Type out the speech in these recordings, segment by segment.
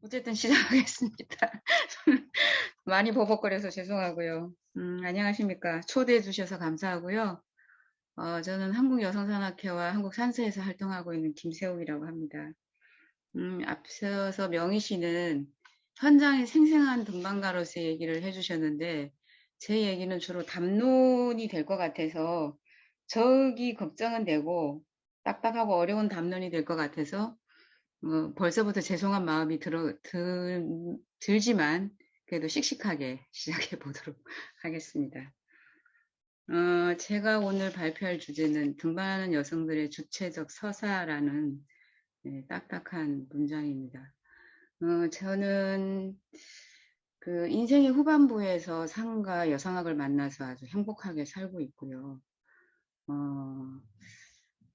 어쨌든 시작하겠습니다. 많이 버벅거려서 죄송하고요. 안녕하십니까. 초대해 주셔서 감사하고요. 저는 한국여성산악회와 한국산서에서 활동하고 있는 김세옥이라고 합니다. 앞서서 명희 씨는 현장의 생생한 등반가로서 얘기를 해주셨는데, 제 얘기는 주로 담론이 될 것 같아서, 저기 걱정은 되고, 딱딱하고 어려운 담론이 될 것 같아서, 벌써부터 죄송한 마음이 들지만, 그래도 씩씩하게 시작해 보도록 하겠습니다. 제가 오늘 발표할 주제는 등반하는 여성들의 주체적 서사라는 딱딱한 문장입니다. 저는 그 인생의 후반부에서 상과 여성학을 만나서 아주 행복하게 살고 있고요.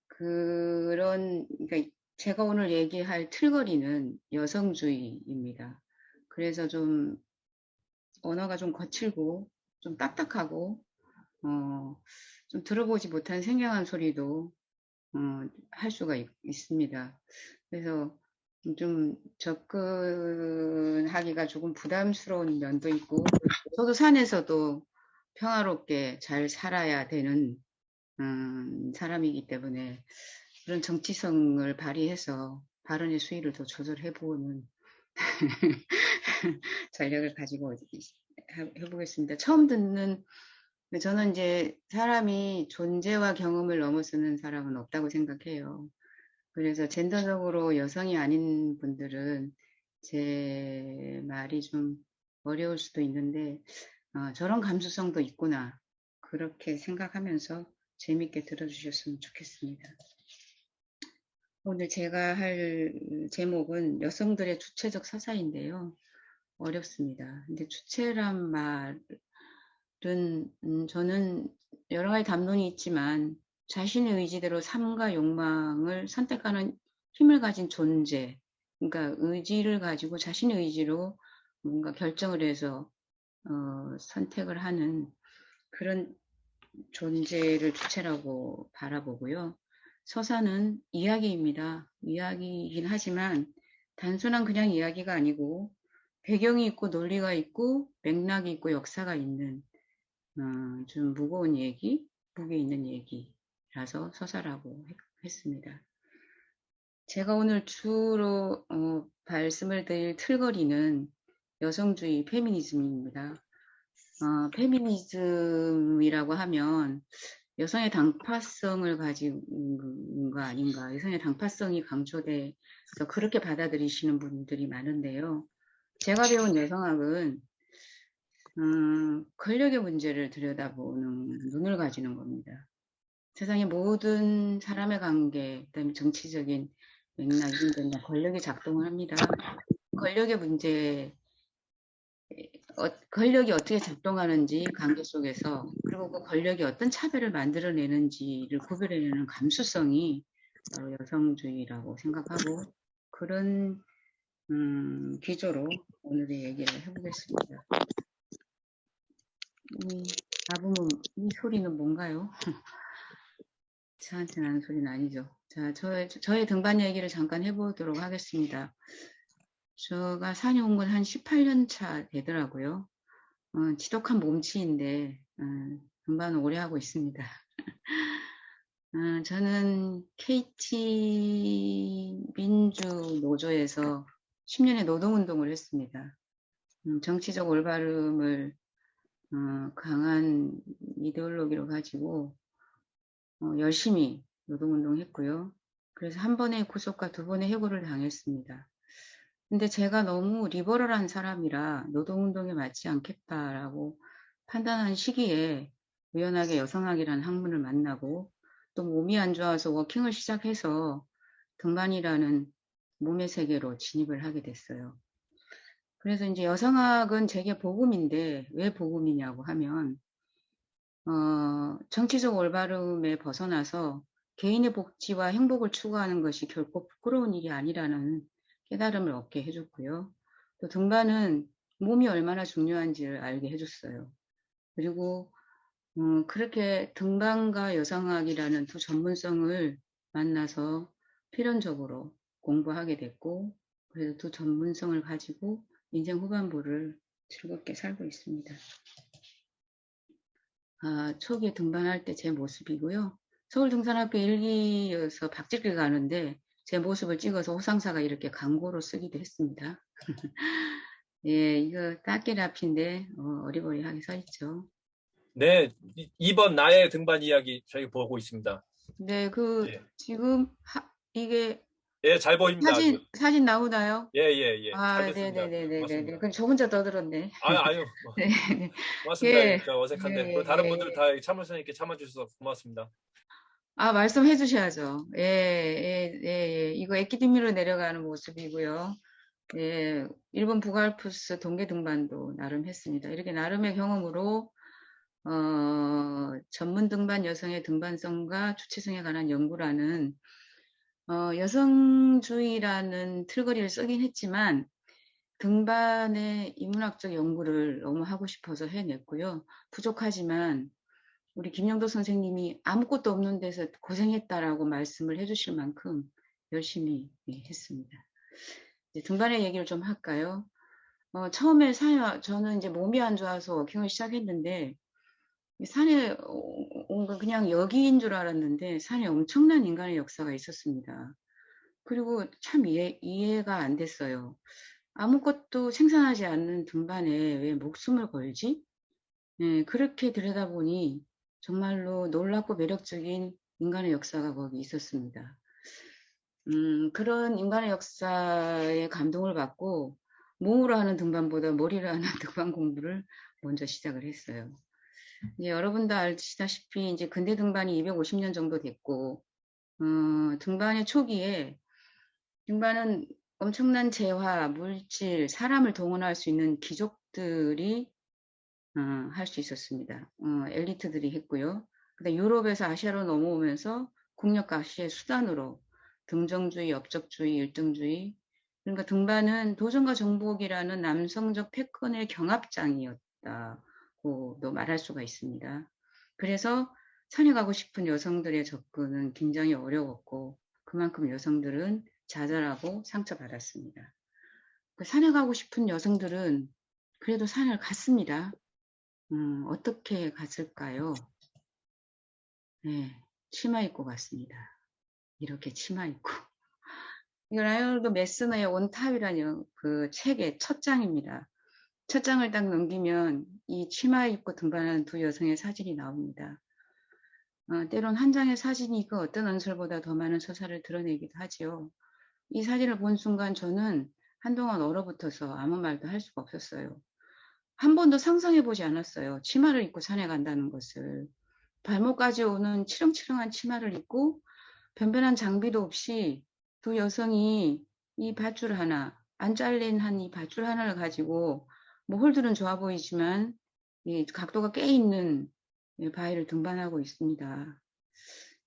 그러니까 제가 오늘 얘기할 틀거리는 여성주의입니다. 그래서 좀 언어가 좀 거칠고 좀 딱딱하고 좀 들어보지 못한 생경한 소리도 할 수가 있습니다. 그래서 좀 접근하기가 조금 부담스러운 면도 있고, 저도 산에서도 평화롭게 잘 살아야 되는 사람이기 때문에 그런 정치성을 발휘해서 발언의 수위를 더 조절해보는 전략을 가지고 해보겠습니다. 처음 듣는, 저는 이제 사람이 존재와 경험을 넘어서는 사람은 없다고 생각해요. 그래서 젠더적으로 여성이 아닌 분들은 제 말이 좀 어려울 수도 있는데, 저런 감수성도 있구나. 그렇게 생각하면서 재밌게 들어주셨으면 좋겠습니다. 오늘 제가 할 제목은 여성들의 주체적 서사인데요. 어렵습니다. 근데 주체란 말은 저는 여러 가지 담론이 있지만 자신의 의지대로 삶과 욕망을 선택하는 힘을 가진 존재, 그러니까 의지를 가지고 자신의 의지로 뭔가 결정을 해서 선택을 하는 그런 존재를 주체라고 바라보고요. 서사는 이야기입니다. 이야기이긴 하지만 단순한 그냥 이야기가 아니고 배경이 있고 논리가 있고 맥락이 있고 역사가 있는 좀 무거운 얘기, 무게 있는 얘기라서 서사라고 했습니다. 제가 오늘 주로 말씀을 드릴 틀거리는 여성주의 페미니즘입니다. 페미니즘이라고 하면 여성의 당파성을 가진 거 아닌가, 여성의 당파성이 강조돼서 그렇게 받아들이시는 분들이 많은데요. 제가 배운 여성학은 권력의 문제를 들여다보는 눈을 가지는 겁니다. 세상의 모든 사람의 관계, 그다음에 정치적인 맥락 이런 데는 권력이 작동을 합니다. 권력의 문제, 권력이 어떻게 작동하는지 관계 속에서, 그리고 그 권력이 어떤 차별을 만들어내는지를 구별해내는 감수성이 바로 여성주의라고 생각하고, 그런 기조로 오늘의 얘기를 해보겠습니다. 이 소리는 뭔가요? 저한테 나는 소리는 아니죠. 자, 저의 등반 얘기를 잠깐 해보도록 하겠습니다. 제가 산에 온 건 한 18년 차 되더라고요. 지독한 몸치인데 등반을 오래 하고 있습니다. 저는 KT 민주노조에서 10년의 노동운동을 했습니다. 정치적 올바름을 강한 이데올로기로 가지고 열심히 노동운동했고요. 그래서 한 번의 구속과 두 번의 해고를 당했습니다. 근데 제가 너무 리버럴한 사람이라 노동운동에 맞지 않겠다라고 판단한 시기에 우연하게 여성학이라는 학문을 만나고 또 몸이 안 좋아서 워킹을 시작해서 등반이라는 몸의 세계로 진입을 하게 됐어요. 그래서 이제 여성학은 제게 복음인데 왜 복음이냐고 하면 정치적 올바름에 벗어나서 개인의 복지와 행복을 추구하는 것이 결코 부끄러운 일이 아니라는 깨달음을 얻게 해줬고요. 또 등반은 몸이 얼마나 중요한지를 알게 해줬어요. 그리고 그렇게 등반과 여성학이라는 두 전문성을 만나서 필연적으로 공부하게 됐고, 그래도 두 전문성을 가지고 인생 후반부를 즐겁게 살고 있습니다. 초기에 등반할 때 제 모습이고요. 서울등산학교 1기여서 박지길 가는데 제 모습을 찍어서 호상사가 이렇게 광고로 쓰기도 했습니다. 예, 이거 따길 앞인데 어리버리하게 서 있죠. 네, 2번 나의 등반 이야기 저희 보고 있습니다. 네, 예, 지금 이게 예, 잘 보입니다. 아주. 사진 나오나요? 예, 예, 예. 잘 됐습니다. 네네네네네네. 고맙습니다. 그럼 저 혼자 떠들었네. 아유, 네, 고맙습니다. 예, 저 예, 어색한데. 그 다른 분들 예. 다 참을성 있게 참아주셔서 고맙습니다. 말씀해 주셔야죠. 예, 예, 예, 예. 이거 에키디미로 내려가는 모습이고요. 예, 일본 북알프스 동계 등반도 나름 했습니다. 이렇게 나름의 경험으로, 전문 등반 여성의 등반성과 주체성에 관한 연구라는, 여성주의라는 틀거리를 쓰긴 했지만, 등반의 인문학적 연구를 너무 하고 싶어서 해냈고요. 부족하지만, 우리 김영도 선생님이 아무것도 없는 데서 고생했다라고 말씀을 해주실 만큼 열심히 했습니다. 이제 등반의 얘기를 좀 할까요? 처음에 저는 이제 몸이 안 좋아서 워킹을 시작했는데, 산에 온 건 그냥 여기인 줄 알았는데, 산에 엄청난 인간의 역사가 있었습니다. 그리고 참 이해가 안 됐어요. 아무것도 생산하지 않는 등반에 왜 목숨을 걸지? 네, 그렇게 들여다보니 정말로 놀랍고 매력적인 인간의 역사가 거기 있었습니다. 그런 인간의 역사에 감동을 받고 몸으로 하는 등반보다 머리로 하는 등반 공부를 먼저 시작을 했어요. 이제 여러분도 아시다시피 이제 근대 등반이 250년 정도 됐고, 등반의 초기에 등반은 엄청난 재화, 물질, 사람을 동원할 수 있는 귀족들이 할 수 있었습니다. 엘리트들이 했고요. 그다음 유럽에서 아시아로 넘어오면서 국력 가시의 수단으로 등정주의, 업적주의, 일등주의. 그러니까 등반은 도전과 정복이라는 남성적 패권의 경합장이었다고도 말할 수가 있습니다. 그래서 산에 가고 싶은 여성들의 접근은 굉장히 어려웠고 그만큼 여성들은 좌절하고 상처받았습니다. 산에 가고 싶은 여성들은 그래도 산을 갔습니다. 어떻게 갔을까요? 네, 치마 입고 갔습니다. 이렇게 치마 입고. 이거 라이언드 메스너의 온탑이라는 그 책의 첫 장입니다. 첫 장을 딱 넘기면 이 치마 입고 등반하는 두 여성의 사진이 나옵니다. 때론 한 장의 사진이 그 어떤 언설보다 더 많은 서사를 드러내기도 하지요. 이 사진을 본 순간 저는 한동안 얼어붙어서 아무 말도 할 수가 없었어요. 한 번도 상상해보지 않았어요. 치마를 입고 산에 간다는 것을. 발목까지 오는 치렁치렁한 치마를 입고 변변한 장비도 없이 두 여성이 이 밧줄 하나, 안 잘린 이 밧줄 하나를 가지고 뭐 홀들은 좋아 보이지만 이 각도가 꽤 있는 바위를 등반하고 있습니다.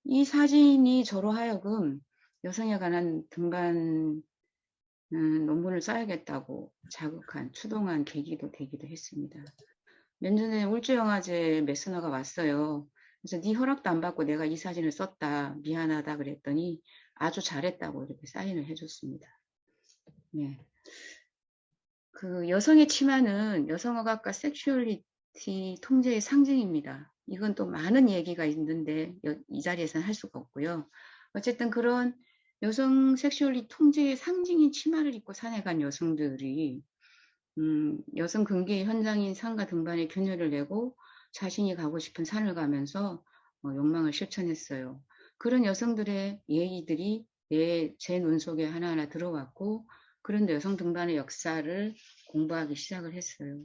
이 사진이 저로 하여금 여성에 관한 등반 논문을 써야겠다고 자극한, 추동한 계기도 되기도 했습니다. 몇 년 전에 울주영화제 메스너가 왔어요. 그래서 네 허락도 안 받고 내가 이 사진을 썼다. 미안하다 그랬더니 아주 잘했다고 이렇게 사인을 해줬습니다. 네. 그 여성의 치마는 여성어각과 섹슈얼리티 통제의 상징입니다. 이건 또 많은 얘기가 있는데 이 자리에서는 할 수가 없고요. 어쨌든 그런 여성 섹슈얼리티 통제의 상징인 치마를 입고 산에 간 여성들이 여성 근계의 현장인 산과 등반에 균열을 내고 자신이 가고 싶은 산을 가면서 욕망을 실천했어요. 그런 여성들의 예의들이 제 눈 속에 하나하나 들어왔고 그런 여성 등반의 역사를 공부하기 시작을 했어요.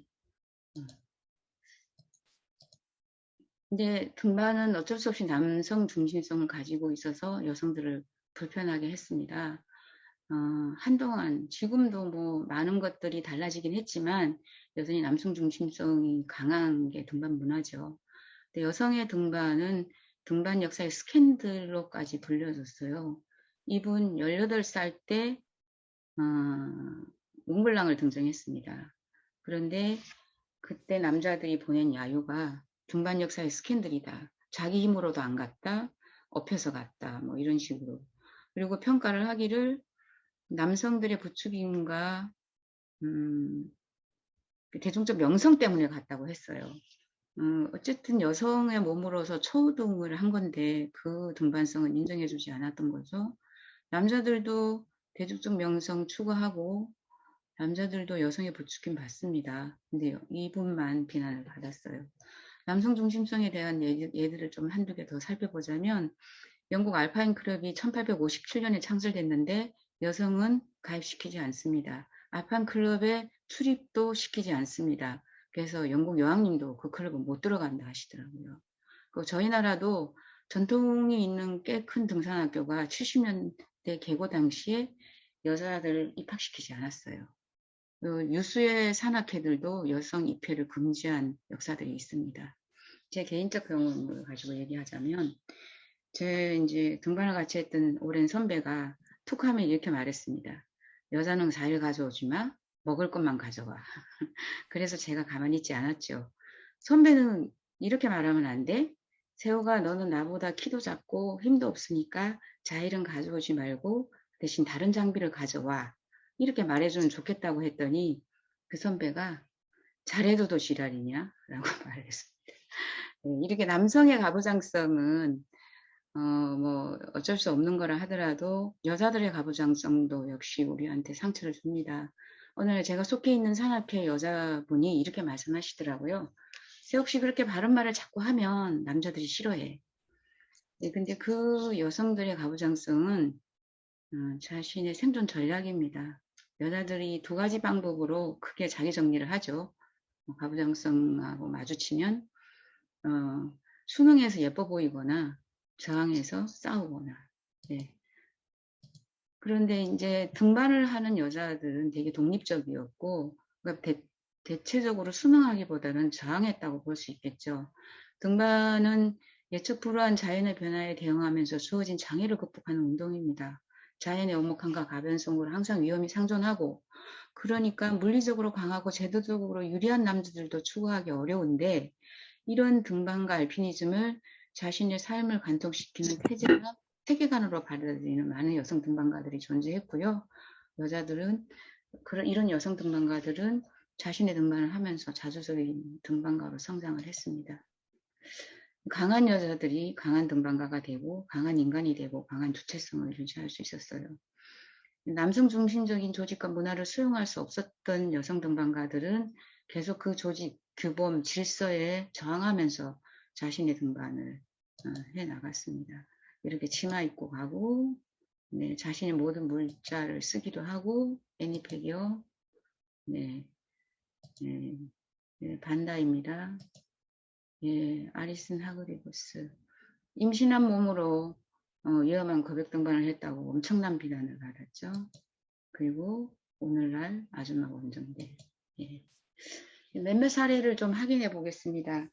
근데 등반은 어쩔 수 없이 남성 중심성을 가지고 있어서 여성들을 불편하게 했습니다. 한동안 지금도 뭐 많은 것들이 달라지긴 했지만 여전히 남성 중심성이 강한 게 등반 문화죠. 근데 여성의 등반은 등반 역사의 스캔들로까지 불려졌어요. 이분 18살 때 몽블랑을 등정했습니다. 그런데 그때 남자들이 보낸 야유가 등반 역사의 스캔들이다. 자기 힘으로도 안 갔다. 업혀서 갔다. 뭐 이런 식으로. 그리고 평가를 하기를 남성들의 부추김과 그 대중적 명성 때문에 갔다고 했어요. 어쨌든 여성의 몸으로서 초등을 한 건데 그 등반성은 인정해주지 않았던 거죠. 남자들도 대중적 명성 추구하고 남자들도 여성의 부추김 받습니다. 근데 이분만 비난을 받았어요. 남성 중심성에 대한 예들을 좀 한두 개 더 살펴보자면 영국 알파인 클럽이 1857년에 창설됐는데 여성은 가입시키지 않습니다. 알파인 클럽에 출입도 시키지 않습니다. 그래서 영국 여왕님도 그 클럽은 못 들어간다 하시더라고요. 저희 나라도 전통이 있는 꽤 큰 등산학교가 70년대 개고 당시에 여자들을 입학시키지 않았어요. 유수의 산악회들도 여성 입회를 금지한 역사들이 있습니다. 제 개인적 경험을 가지고 얘기하자면, 제 이제 등반을 같이 했던 오랜 선배가 툭 하면 이렇게 말했습니다. 여자는 과일 가져오지 마, 먹을 것만 가져와. 그래서 제가 가만히 있지 않았죠. 선배는 이렇게 말하면 안 돼? 세호가 너는 나보다 키도 작고 힘도 없으니까 자일은 가져오지 말고 대신 다른 장비를 가져와. 이렇게 말해주면 좋겠다고 했더니 그 선배가 잘해줘도 지랄이냐? 라고 말했습니다. 네, 이렇게 남성의 가부장성은 뭐 어쩔 수 없는 거라 하더라도 여자들의 가부장성도 역시 우리한테 상처를 줍니다. 오늘 제가 속해 있는 산악회 여자분이 이렇게 말씀하시더라고요. 세옥씨 그렇게 바른 말을 자꾸 하면 남자들이 싫어해. 네, 근데 그 여성들의 가부장성은 자신의 생존 전략입니다. 여자들이 두 가지 방법으로 크게 자기 정리를 하죠. 가부장성하고 마주치면 수능에서 예뻐 보이거나 저항해서 싸우거나. 네. 그런데 이제 등반을 하는 여자들은 되게 독립적이었고, 그러니까 대체적으로 순응하기보다는 저항했다고 볼 수 있겠죠. 등반은 예측 불허한 자연의 변화에 대응하면서 주어진 장애를 극복하는 운동입니다. 자연의 오목함과 가변성으로 항상 위험이 상존하고, 그러니까 물리적으로 강하고 제도적으로 유리한 남자들도 추구하기 어려운데, 이런 등반과 알피니즘을 자신의 삶을 관통시키는 태제나 세계관으로 받아들이는 많은 여성 등반가들이 존재했고요. 여자들은 이런 여성 등반가들은 자신의 등반을 하면서 자주적인 등반가로 성장을 했습니다. 강한 여자들이 강한 등반가가 되고 강한 인간이 되고 강한 주체성을 유지할 수 있었어요. 남성 중심적인 조직과 문화를 수용할 수 없었던 여성 등반가들은 계속 그 조직, 규범, 질서에 저항하면서 자신의 등반을 해 나갔습니다. 이렇게 치마 입고 가고, 네, 자신의 모든 물자를 쓰기도 하고, 애니팩이요. 네, 네, 네, 반다입니다. 예, 아리슨 하그리고스. 임신한 몸으로 위험한 거백 등반을 했다고 엄청난 비난을 받았죠. 그리고 오늘날 아줌마 원정대. 예. 몇몇 사례를 좀 확인해 보겠습니다.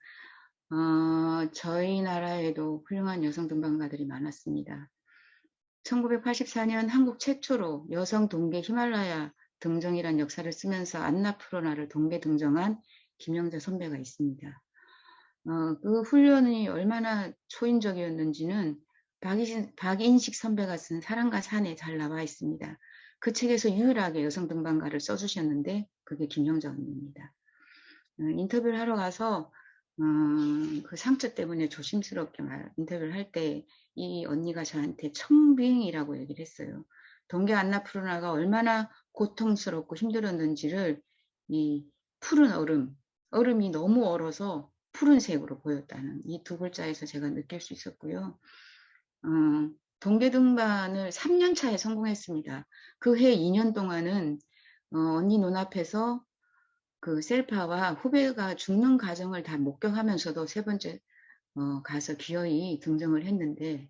저희 나라에도 훌륭한 여성 등반가들이 많았습니다. 1984년 한국 최초로 여성 동계 히말라야 등정이란 역사를 쓰면서 안나푸르나를 동계 등정한 김영자 선배가 있습니다. 그 훈련이 얼마나 초인적이었는지는 박인식 선배가 쓴 사랑과 산에 잘 나와 있습니다. 그 책에서 유일하게 여성 등반가를 써주셨는데 그게 김영자 언니입니다. 인터뷰를 하러 가서 그 상처 때문에 조심스럽게 인터뷰를 할 때 이 언니가 저한테 청빙이라고 얘기를 했어요. 동계 안나푸르나가 얼마나 고통스럽고 힘들었는지를 이 푸른 얼음이 너무 얼어서 푸른색으로 보였다는 이 두 글자에서 제가 느낄 수 있었고요. 동계 등반을 3년 차에 성공했습니다. 그 해 2년 동안은 언니 눈앞에서 그 셀파와 후배가 죽는 과정을 다 목격하면서도 세 번째 가서 기어이 등정을 했는데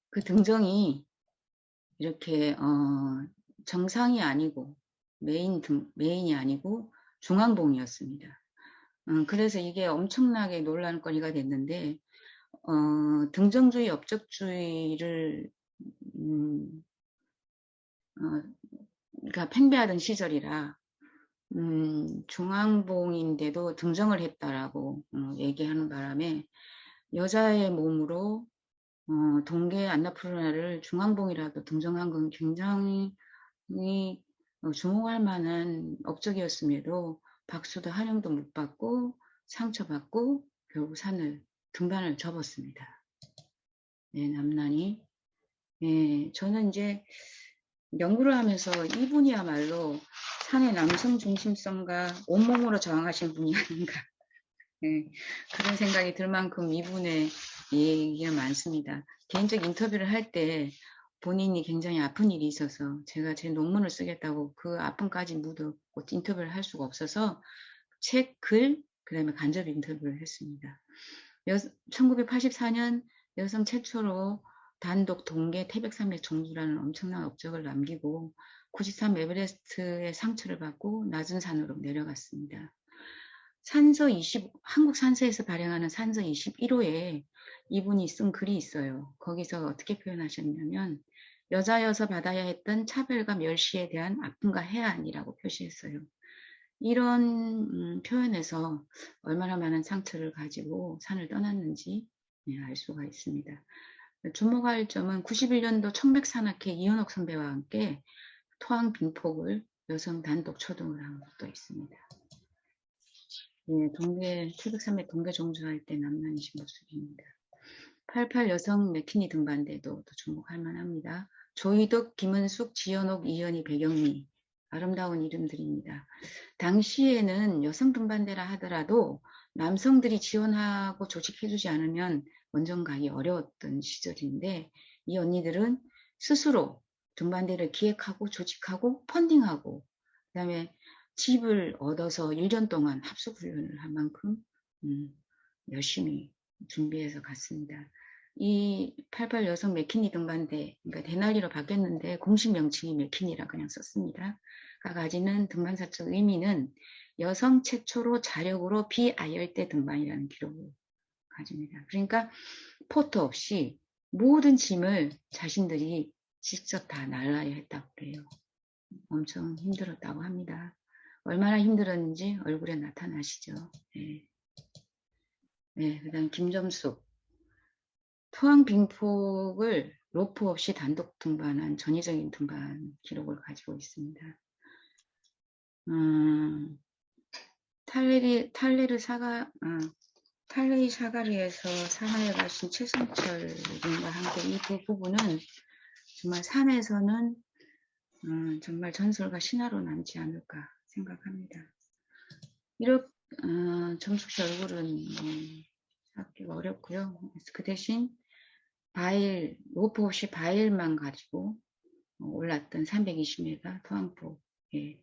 그 등정이 이렇게 정상이 아니고 메인이 아니고 중앙봉이었습니다. 그래서 이게 엄청나게 논란거리가 됐는데 등정주의, 업적주의를 그러니까 팽배하던 시절이라 중앙봉인데도 등정을 했다라고 얘기하는 바람에 여자의 몸으로 동계 안나푸르나를 중앙봉이라도 등정한 건 굉장히 주목할 만한 업적이었음에도 박수도 환영도 못 받고 상처받고 결국 등반을 접었습니다. 네, 남난이. 네, 저는 이제 연구를 하면서 이분이야말로 산의 남성 중심성과 온몸으로 저항하신 분이 아닌가. 네, 그런 생각이 들 만큼 이분의 얘기가 많습니다. 개인적 인터뷰를 할 때 본인이 굉장히 아픈 일이 있어서 제가 제 논문을 쓰겠다고 그 아픔까지 묻어 인터뷰를 할 수가 없어서 책, 글, 그 다음에 간접 인터뷰를 했습니다. 1984년 여성 최초로 단독 동계 태백산맥 정주라는 엄청난 업적을 남기고 93 에베레스트의 상처를 받고 낮은 산으로 내려갔습니다. 한국 산서에서 발행하는 산서 21호에 이분이 쓴 글이 있어요. 거기서 어떻게 표현하셨냐면 여자여서 받아야 했던 차별과 멸시에 대한 아픔과 해안이라고 표시했어요. 이런 표현에서 얼마나 많은 상처를 가지고 산을 떠났는지 알 수가 있습니다. 주목할 점은 91년도 청백산악회 이현옥 선배와 함께 토항 빙폭을 여성 단독 초등을 한 것도 있습니다. 태백산맥 동계 종주할 때 남난이신 모습입니다. 88 여성 맥키니 등반대도 또 주목할 만합니다. 조이덕, 김은숙, 지연옥, 이현희, 백영미 아름다운 이름들입니다. 당시에는 여성 등반대라 하더라도 남성들이 지원하고 조직해주지 않으면 원정 가기 어려웠던 시절인데 이 언니들은 스스로 등반대를 기획하고 조직하고 펀딩하고 그다음에 집을 얻어서 1년 동안 합숙훈련을 한 만큼 열심히 준비해서 갔습니다. 이 88 여성 맥키니 등반대, 그러니까 대난리로 바뀌었는데 공식 명칭이 맥키니라 그냥 썼습니다. 가 가지는 등반사적 의미는 여성 최초로 자력으로 비아열대 등반이라는 기록을 가집니다. 그러니까 포터 없이 모든 짐을 자신들이 직접 다 날라야 했다고 그래요. 엄청 힘들었다고 합니다. 얼마나 힘들었는지 얼굴에 나타나시죠. 네. 네, 그 다음 김점숙. 토항 빙폭을 로프 없이 단독 등반한 전위적인 등반 기록을 가지고 있습니다. 탈레이 사가리에서 산하에 가신 최성철님과 함께 이 두 부부는 정말 산에서는 정말 전설과 신화로 남지 않을까 생각합니다. 이렇게 점숙 씨 얼굴은 찾기가 어렵고요. 그 대신 로프 없이 바일만 가지고 올랐던 320m 토항폭입니다.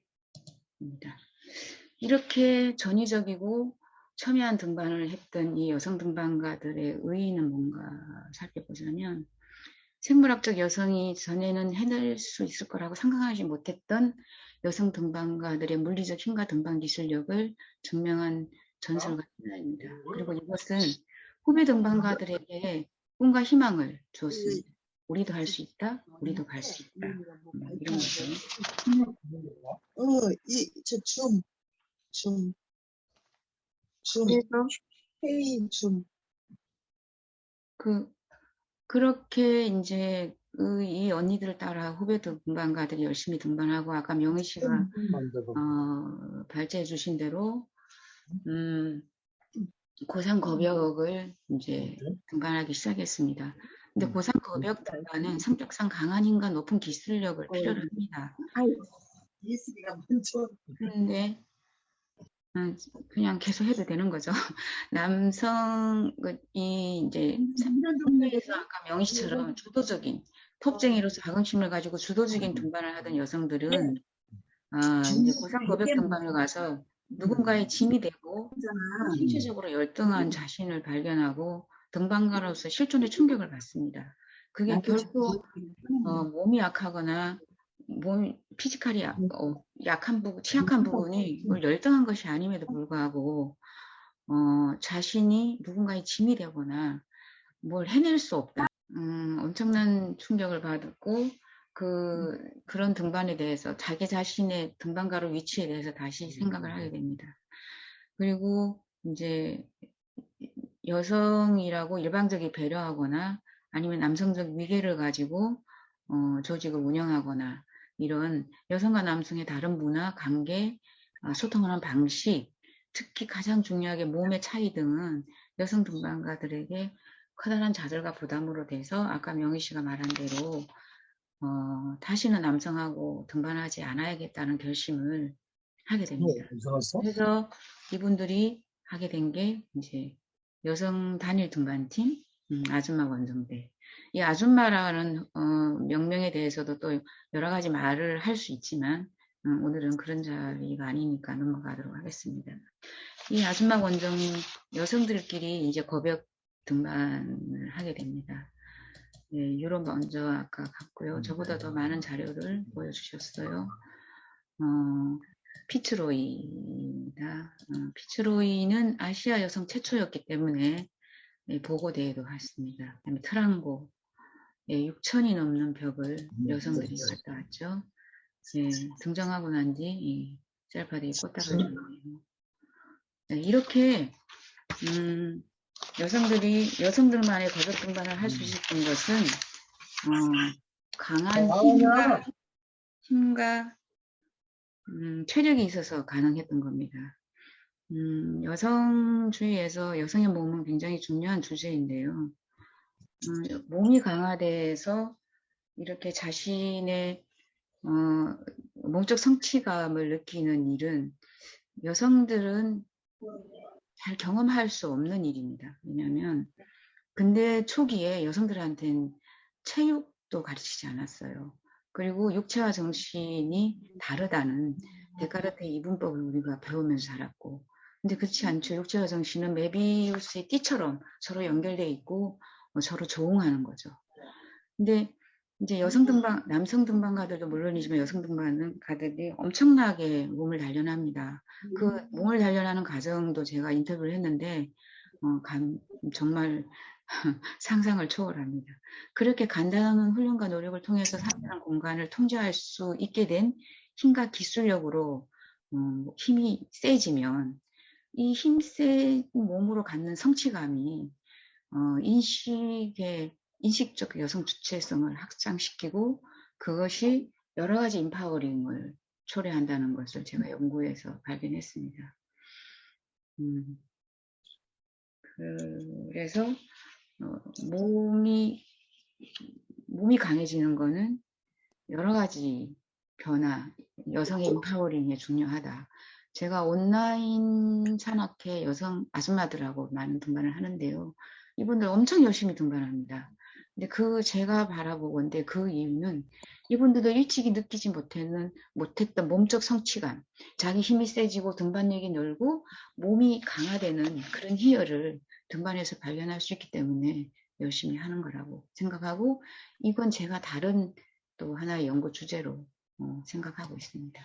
이렇게 전위적이고 첨예한 등반을 했던 이 여성 등반가들의 의의는 뭔가 살펴보자면 생물학적 여성이 전에는 해낼 수 있을 거라고 상상하지 못했던 여성 등반가들의 물리적 힘과 등반 기술력을 증명한 전설과 신화입니다. 그리고 이것은 후배 등반가들에게 꿈과 희망을 주었습니다. 우리도 할 수 있다. 우리도 갈 수 있다. 이런 거죠. 그렇게 이제 이 언니들을 따라 후배 등반가들이 열심히 등반하고 아까 명희 씨가 발제해 주신 대로 고산거벽을 이제 등반하기 시작했습니다. 근데 고산거벽 등반은 성격상 강한 힘과 높은 기술력을 필요로 합니다. 그런데 그냥 계속 해도 되는 거죠. 남성이 이제 산에서 아까 명희 씨처럼 주도적인 톱쟁이로서 자긍심을 가지고 주도적인 등반을 하던 여성들은 이제 고산거벽 등반을 가서 누군가의 짐이 되고 신체적으로 열등한 자신을 발견하고 등반가로서 실존의 충격을 받습니다. 그게 결코 몸이 약하거나 피지컬이 취약한 부분이 열등한 것이 아님에도 불구하고 자신이 누군가의 짐이 되거나 뭘 해낼 수 없다. 엄청난 충격을 받았고 그런 등반에 대해서 자기 자신의 등반가로 위치에 대해서 다시 생각을 하게 됩니다. 그리고 이제 여성이라고 일방적이 배려하거나 아니면 남성적 위계를 가지고 조직을 운영하거나 이런 여성과 남성의 다른 문화, 관계, 소통하는 방식, 특히 가장 중요하게 몸의 차이 등은 여성 등반가들에게 커다란 좌절과 부담으로 돼서 아까 명희 씨가 말한 대로 다시는 남성하고 등반하지 않아야겠다는 결심을 하게 됩니다. 그래서 이분들이 하게 된 게 이제 여성 단일 등반팀, 아줌마 원정대. 이 아줌마라는 명명에 대해서도 또 여러 가지 말을 할 수 있지만 오늘은 그런 자리가 아니니까 넘어가도록 하겠습니다. 이 아줌마 원정 여성들끼리 이제 거벽 등반을 하게 됩니다. 네, 유럽 먼저 아까 갔고요. 저보다 더 많은 자료를 보여주셨어요. 피츠로이입니다. 피츠로이는 아시아 여성 최초였기 때문에 보고대회도 갔습니다. 그다음에 트랑고, 6천이 넘는 벽을 여성들이 갔다 왔죠. 등장하고 난 뒤 셀파들이 꽃다발을 줬네요. 이렇게 여성들만의 거벽 등반을 할 수 있었던 것은 강한 힘과 체력이 있어서 가능했던 겁니다. 여성주의에서 여성의 몸은 굉장히 중요한 주제인데요. 몸이 강화돼서 이렇게 자신의 몸적 성취감을 느끼는 일은 여성들은 잘 경험할 수 없는 일입니다. 왜냐하면 근대 초기에 여성들한테는 체육도 가르치지 않았어요. 그리고 육체와 정신이 다르다는 데카르트의 이분법을 우리가 배우면서 자랐고, 근데 그렇지 않죠. 육체와 정신은 메비우스의 띠처럼 서로 연결되어 있고 서로 조응하는 거죠. 근데 이제 남성 등반가들도 물론이지만 여성 등반가들이 엄청나게 몸을 단련합니다. 그 몸을 단련하는 과정도 제가 인터뷰를 했는데 정말 상상을 초월합니다. 그렇게 간단한 훈련과 노력을 통해서 사회랑 공간을 통제할 수 있게 된 힘과 기술력으로 힘이 세지면 이 힘센 몸으로 갖는 성취감이 인식적 여성 주체성을 확장시키고 그것이 여러 가지 인파워링을 초래한다는 것을 제가 연구해서 발견했습니다. 그래서 몸이 강해지는 거는 여러 가지 변화, 여성의 인파워링에 중요하다. 제가 온라인 산악회 여성 아줌마들하고 많은 등반을 하는데요. 이분들 엄청 열심히 등반합니다. 근데 제가 바라보건대 그 이유는 이분들도 일찍이 느끼지 못했던 몸적 성취감, 자기 힘이 세지고 등반력이 늘고 몸이 강화되는 그런 희열을 등반에서 발견할 수 있기 때문에 열심히 하는 거라고 생각하고 이건 제가 다른 또 하나의 연구 주제로 생각하고 있습니다.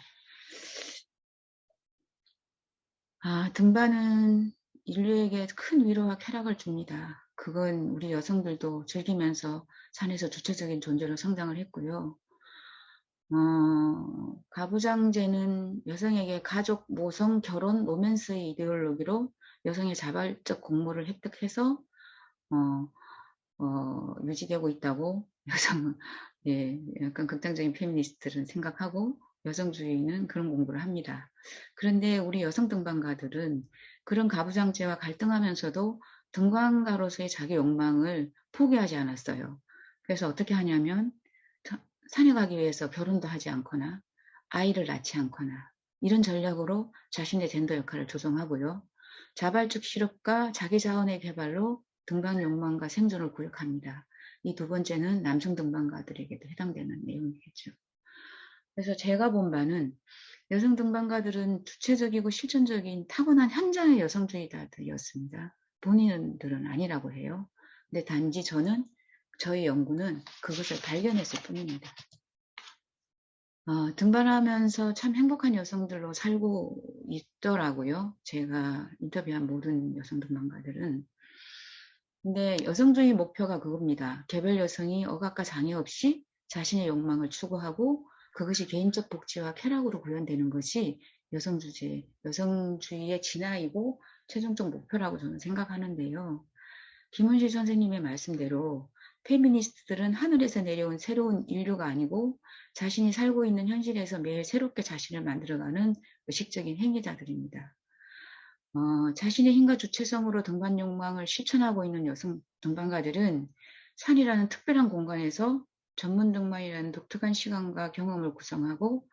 등반은 인류에게 큰 위로와 쾌락을 줍니다. 그건 우리 여성들도 즐기면서 산에서 주체적인 존재로 성장을 했고요. 가부장제는 여성에게 가족, 모성, 결혼, 로맨스의 이데올로기로 여성의 자발적 공모를 획득해서 유지되고 있다고 약간 극단적인 페미니스트들은 생각하고 여성주의는 그런 공부를 합니다. 그런데 우리 여성 등반가들은 그런 가부장제와 갈등하면서도 등반가로서의 자기 욕망을 포기하지 않았어요. 그래서 어떻게 하냐면 산에 가기 위해서 결혼도 하지 않거나 아이를 낳지 않거나 이런 전략으로 자신의 젠더 역할을 조성하고요. 자발적 실업과 자기 자원의 개발로 등반 욕망과 생존을 구역합니다. 이 두 번째는 남성 등반가들에게도 해당되는 내용이겠죠. 그래서 제가 본 바는 여성 등반가들은 주체적이고 실천적인 타고난 현장의 여성주의자들이었습니다. 본인들은 아니라고 해요. 근데 단지 저희 연구는 그것을 발견했을 뿐입니다. 등반하면서 참 행복한 여성들로 살고 있더라고요. 제가 인터뷰한 모든 여성 등반가들은. 근데 여성주의 목표가 그겁니다. 개별 여성이 억압과 장애 없이 자신의 욕망을 추구하고 그것이 개인적 복지와 쾌락으로 구현되는 것이 여성주의의 진화이고 최종적 목표라고 저는 생각하는데요. 김은실 선생님의 말씀대로 페미니스트들은 하늘에서 내려온 새로운 인류가 아니고 자신이 살고 있는 현실에서 매일 새롭게 자신을 만들어가는 의식적인 행위자들입니다. 자신의 힘과 주체성으로 등반 욕망을 실천하고 있는 여성 등반가들은 산이라는 특별한 공간에서 전문 등반이라는 독특한 시간과 경험을 구성하고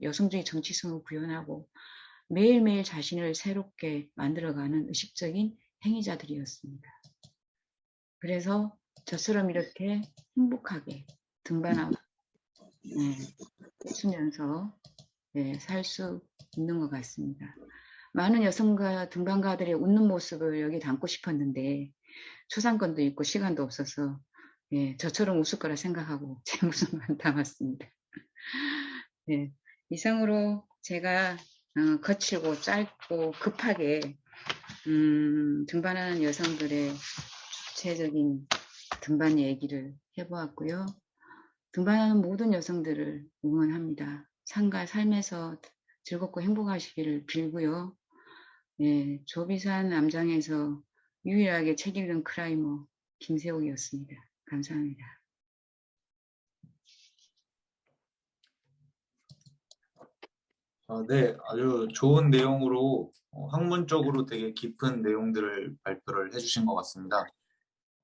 여성주의 정치성을 구현하고 매일매일 자신을 새롭게 만들어가는 의식적인 행위자들이었습니다. 그래서 저처럼 이렇게 행복하게 등반하고 웃으면서 살 수 있는 것 같습니다. 많은 여성과 등반가들의 웃는 모습을 여기 담고 싶었는데 초상권도 있고 시간도 없어서 저처럼 웃을 거라 생각하고 제 모습만 담았습니다. 이상으로 제가 거칠고 짧고 급하게 등반하는 여성들의 구체적인 등반 얘기를 해보았고요. 등반하는 모든 여성들을 응원합니다. 삶과 삶에서 즐겁고 행복하시기를 빌고요. 조비산 암장에서 유일하게 책 읽은 클라이머 김세옥이었습니다. 감사합니다. 네, 아주 좋은 내용으로 학문적으로 되게 깊은 내용들을 발표를 해주신 것 같습니다.